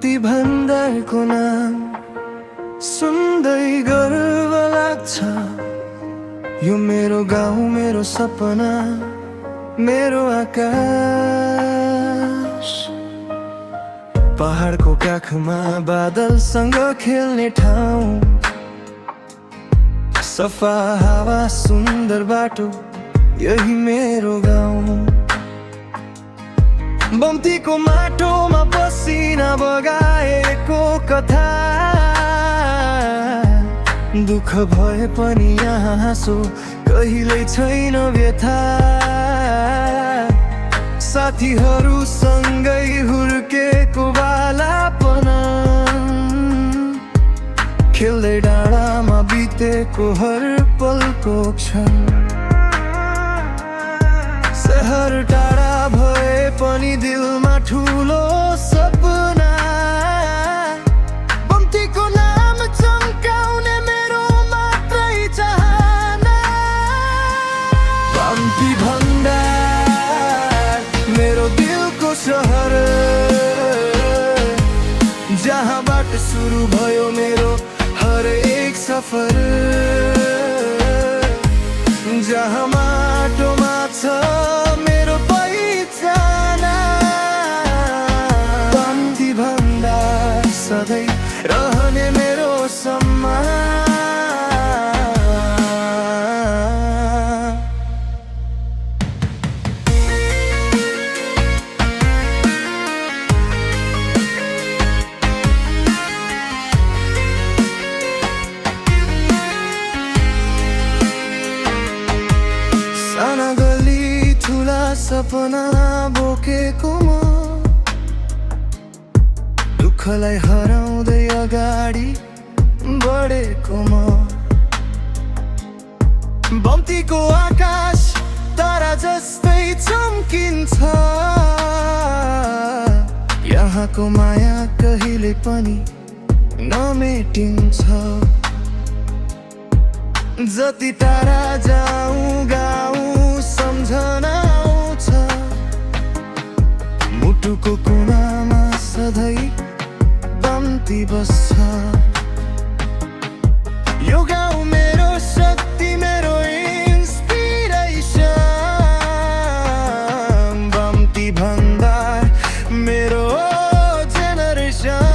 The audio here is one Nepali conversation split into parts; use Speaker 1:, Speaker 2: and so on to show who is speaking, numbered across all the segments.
Speaker 1: बम्ती भण्डारको नाम सुन्दै गर्व लाग्छ। यो मेरो गाउँ, मेरो सपना, मेरो आकाश। पहाडको काखमा बादलसँग खेल्ने ठाउँ, सफा हावा, सुन्दर बाटो, यही मेरो गाउँ। बम्तीको माटोमा पसिना बगाएको कथा, दुःख भए पनि यहाँ हाँसो कहिल्यै छैन व्यथा। साथीहरूसँगै हुर्केको बालापना, खेल्दै डाँडामा बितेको हर पलको क्षण। सहर टाढा भए पनि दिलमा ठुलो सपना, बम्तीको नाम चम्काउने मेरो मात्रै चाहना। बम्ती भण्डार मेरो दिलको सहर, जहाँबाट सुरु भयो मेरो हर एक सफर। जहाँ माटोमा छ मेरो पहिचाना, बम्ती भण्डार सधैँ रहने मेरो सम्मान। साना गली ठुला सपना बोकेको म, दुःखलाई हराउँदै अगाडि बढेको म। बम्तीको आकाश तारा जस्तै चम्किन्छ, यहाँको माया कहिले पनि नमेटिन्छ। जति टाढा जाऊँ गाउँ सम्झना आउँछ, मुटुको कुनामा सधैँ बम्ती बस्छ। यो गाउँ मेरो शक्ति, मेरो इन्स्पिरेसन, बम्ती भण्डार मेरो जेनरेसन।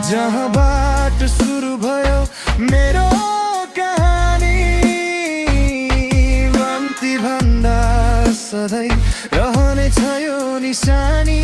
Speaker 1: जहाँबाट सुरु भयो मेरो कहानी, बम्ती भण्डार सधैँ रहनेछ यो निशानी।